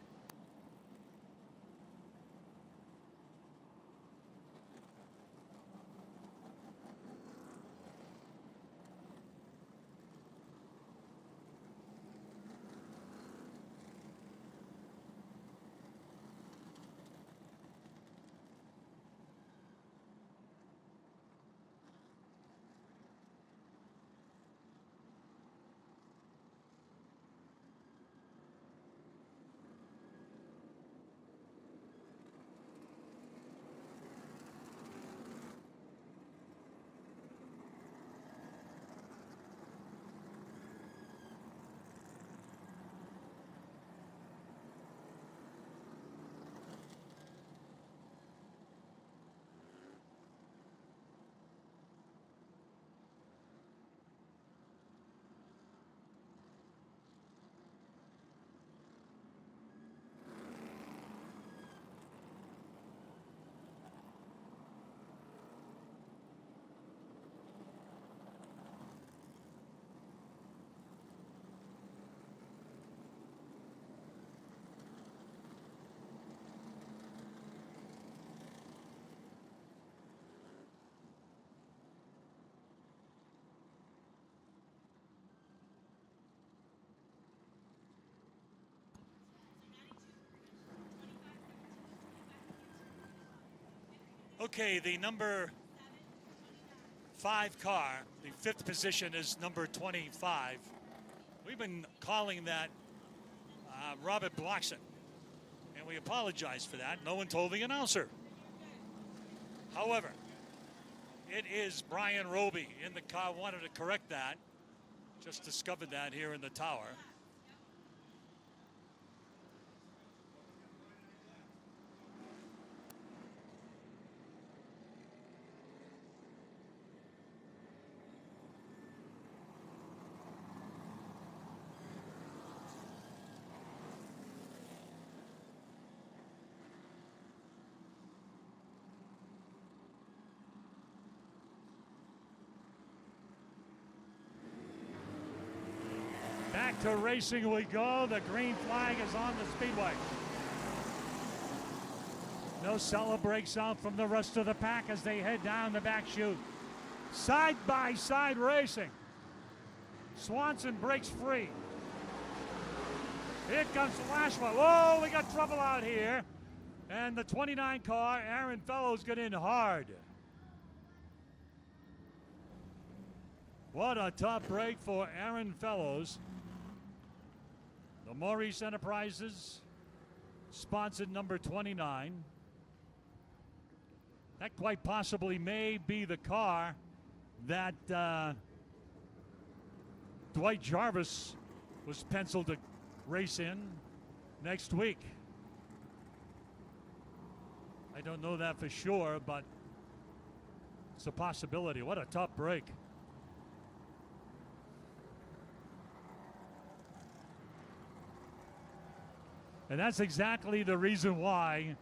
Okay, the number 5 car, the 5th position is number 25. We've been calling that Robert Blockson, and we apologize for that. No one told the announcer. However, it is Brian Roby in the car. Wanted to correct that. Just discovered that here in the tower. Back to racing we go. The green flag is on the speedway. Nocella breaks out from the rest of the pack as they head down the back chute. Side by side racing. Swanson breaks free. Here comes Lashua. Whoa, we got trouble out here. And the 29 car, Aaron Fellows, got in hard. What a tough break for Aaron Fellows. The Maurice Enterprises sponsored number 29. That quite possibly may be the car that Dwight Jarvis was penciled to race in next week. I don't know that for sure, but it's a possibility. What a tough break. And that's exactly the reason why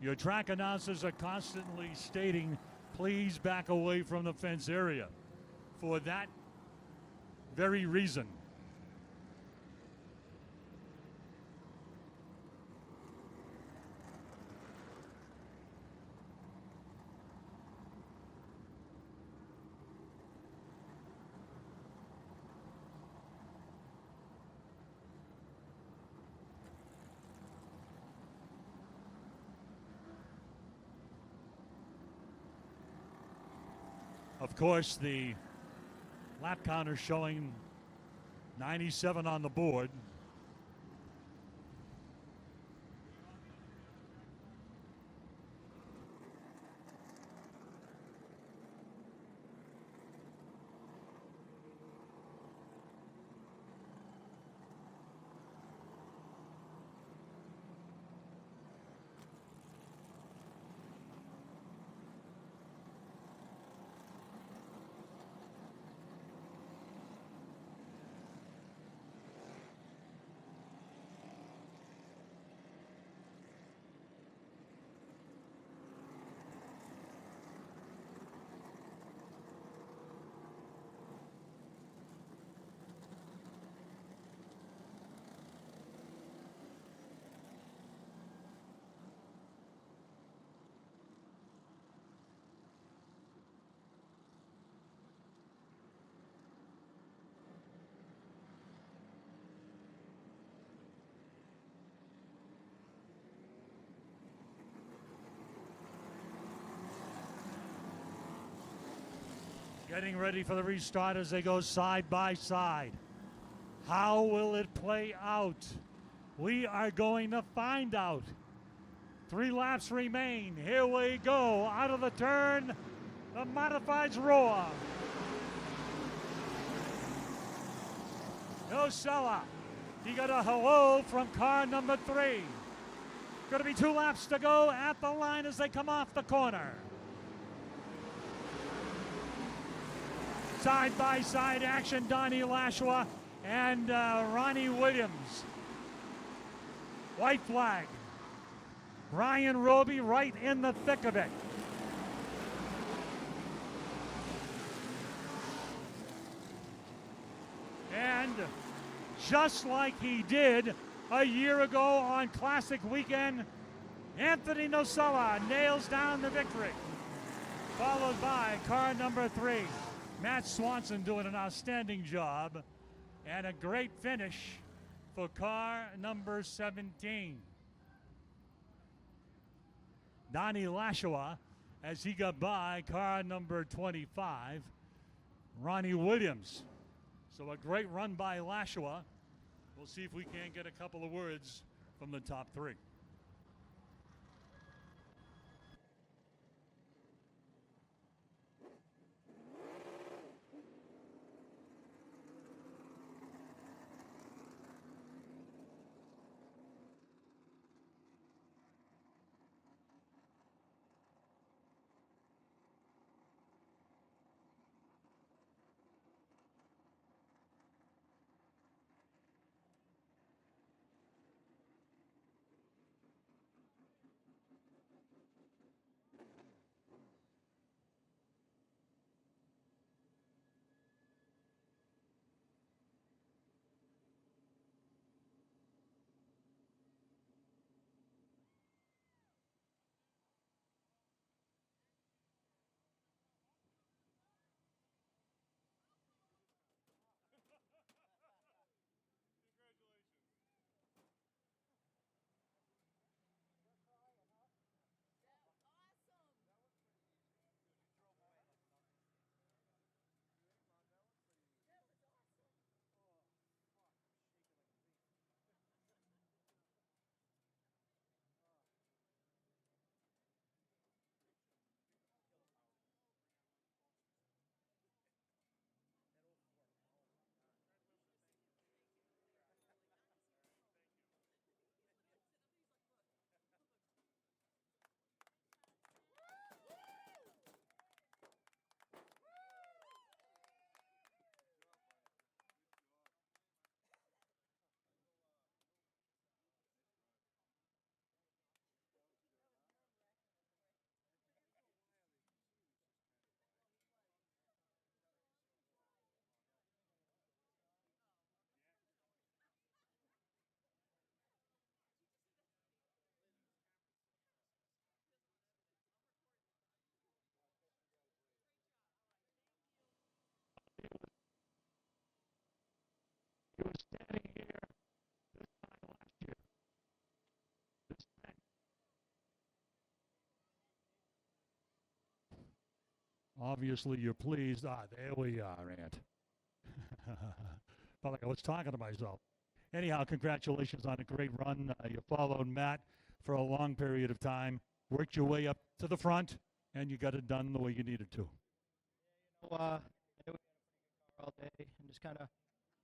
your track announcers are constantly stating, please back away from the fence area. For that very reason. Of course, the lap counter showing 97 on the board. Getting ready for the restart as they go side by side. How will it play out? We are going to find out. 3 laps remain. Here we go. Out of the turn, the modifieds roar. Osella, he got a hello from car number 3. Going to be 2 laps to go at the line as they come off the corner. Side-by-side action, Donnie Lashua and Ronnie Williams. White flag. Ryan Roby right in the thick of it. And just like he did a year ago on Classic Weekend, Anthony Nocella nails down the victory, followed by car number 3. Matt Swanson doing an outstanding job, and a great finish for car number 17. Donnie Lashua as he got by car number 25, Ronnie Williams. So a great run by Lashua. We'll see if we can't get a couple of words from the top 3. Obviously, you're pleased. There we are, Ant. Felt like I was talking to myself. Anyhow, congratulations on a great run. You followed Matt for a long period of time, worked your way up to the front, and you got it done the way you needed to. I knew we had a pretty good car all day, and just kind of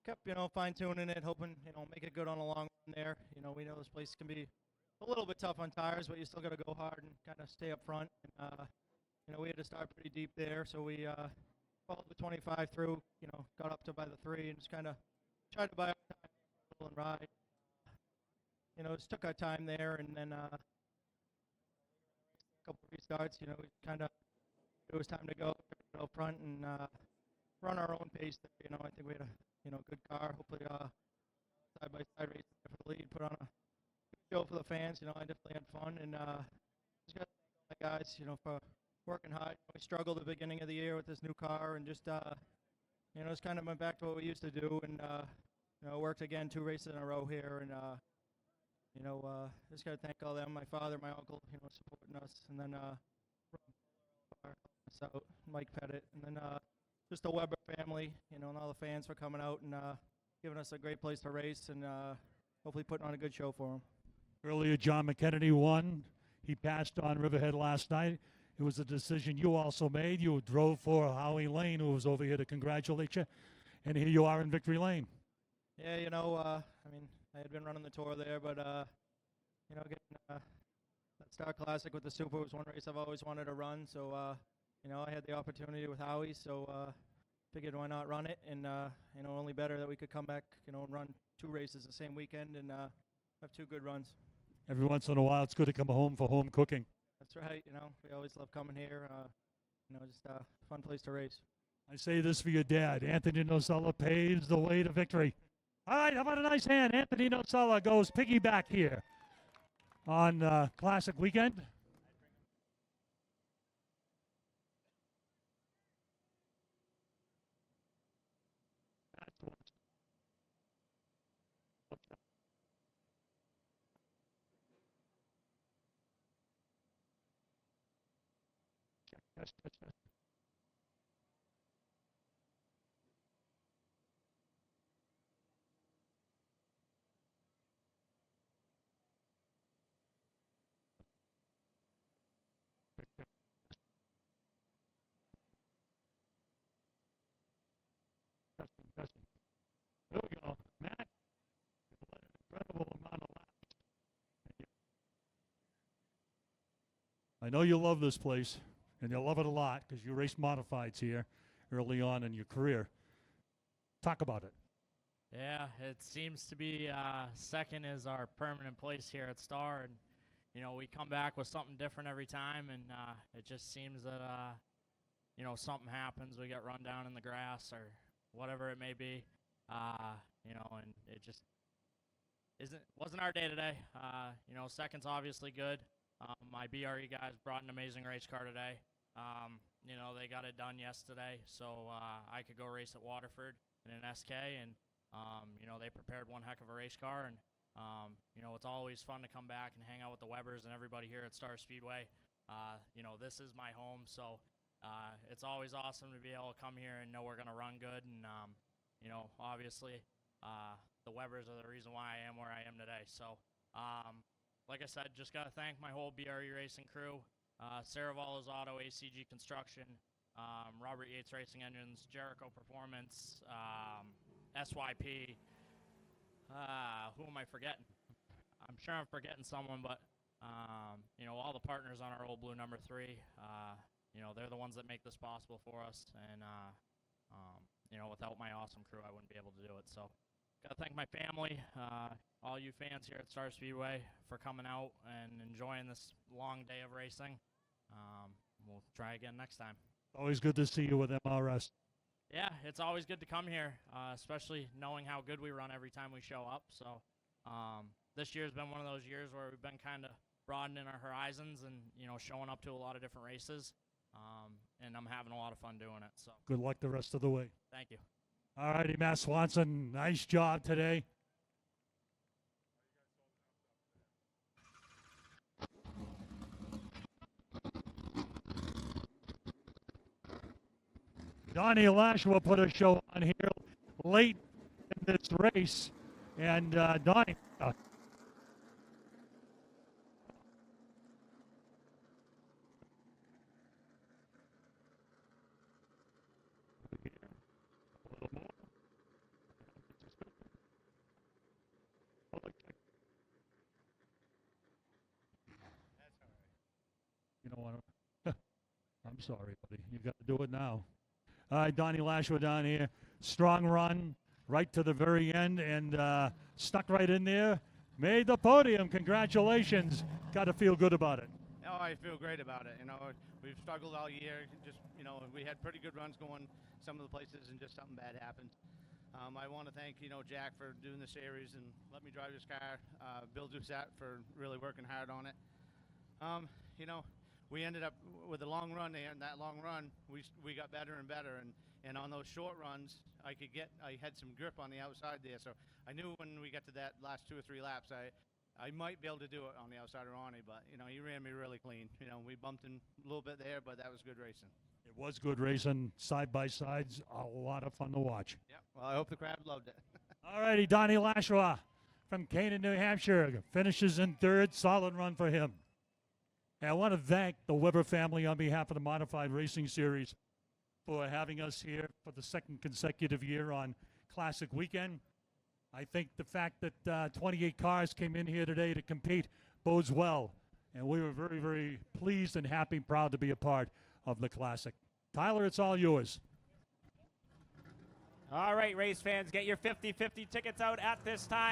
kept, fine tuning it, hoping, make it good on a long run there. We know this place can be a little bit tough on tires, but you still got to go hard and kind of stay up front. And, we had to start pretty deep there, so we followed the 25 through, got up to by the 3 and just kind of tried to buy our time and ride. Just took our time there, and then a couple of restarts, we kind of, it was time to go up front and run our own pace there. I think we had a good car. Hopefully, side-by-side race for the lead, put on a good show for the fans. I definitely had fun, and just got to thank all the guys, for working hard. We struggled at the beginning of the year with this new car, and just it's kind of went back to what we used to do, and worked again 2 races in a row here, and just got to thank all them, my father, my uncle, supporting us, and then out, Mike Pettit, and then just the Weber family, and all the fans for coming out and giving us a great place to race, and hopefully putting on a good show for them. Earlier, John McKennedy won. He passed on Riverhead last night. It was a decision you also made. You drove for Howie Lane, who was over here to congratulate you, and here you are in victory lane. Yeah, I had been running the tour there, but getting that Star Classic with the Super was one race I've always wanted to run, so I had the opportunity with Howie, so figured why not run it, and only better that we could come back, and run 2 races the same weekend and have 2 good runs. Every once in a while, it's good to come home for home cooking. That's right. We always love coming here. Just a fun place to race. I say this for your dad. Anthony Nocella paves the way to victory. All right, how about a nice hand? Anthony Nocella goes piggyback here on Classic Weekend. Yes. There we go. Matt, what an incredible amount of laps. I know you love this place, and you love it a lot because you race modifieds here early on in your career. Talk about it. Yeah, it seems to be second is our permanent place here at Star, and we come back with something different every time, and it just seems that something happens, we get run down in the grass or whatever it may be, and it just wasn't our day today. Second's obviously good. My BRE guys brought an amazing race car today. They got it done yesterday, so I could go race at Waterford in an SK, and they prepared one heck of a race car, and it's always fun to come back and hang out with the Webbers and everybody here at Star Speedway. This is my home, so it's always awesome to be able to come here and know we're going to run good, and obviously the Webbers are the reason why I am where I am today. So like I said, just got to thank my whole BRE racing crew, Sarah Valla's Auto, ACG Construction, Robert Yates Racing Engines, Jericho Performance, SYP. Who am I forgetting? I'm sure I'm forgetting someone, but all the partners on our old blue number 3, they're the ones that make this possible for us, and without my awesome crew, I wouldn't be able to do it. So gotta thank my family, all you fans here at Star Speedway for coming out and enjoying this long day of racing. We'll try again next time. Always good to see you with MRS. Yeah, it's always good to come here, especially knowing how good we run every time we show up. So this year's been one of those years where we've been kind of broadening our horizons and, showing up to a lot of different races. And I'm having a lot of fun doing it. So Good luck the rest of the way. thank you. All righty, Matt Swanson, nice job today. Donnie Lashua put a show on here late in this race. And Donnie, you know what? I'm sorry, buddy. You got to do it now. All right, Donnie Lashua down here. Strong run right to the very end and stuck right in there. Made the podium. Congratulations. Got to feel good about it. Oh, I feel great about it. You know, we've struggled all year. Just, you know, we had pretty good runs going some of the places and just something bad happened. I want to thank, you know, Jack for doing the series and let me drive this car. Bill Doucette for really working hard on it. You know, we ended up with a long run there, and that long run, we got better and better. And on those short runs, I had some grip on the outside there. So I knew when we got to that last 2 or 3 laps, I might be able to do it on the outside of Ronnie, but, you know, he ran me really clean. You know, we bumped him a little bit there, but that was good racing. It was good racing, side by sides, a lot of fun to watch. Yeah, well, I hope the crowd loved it. All righty, Donnie Lashua from Canaan, New Hampshire, finishes in 3rd. Solid run for him. And I want to thank the Weber family on behalf of the Modified Racing Series for having us here for the 2nd consecutive year on Classic Weekend. I think the fact that 28 cars came in here today to compete bodes well. And we were very, very pleased and happy, proud to be a part of the Classic. Tyler, it's all yours. All right, race fans, get your 50-50 tickets out at this time.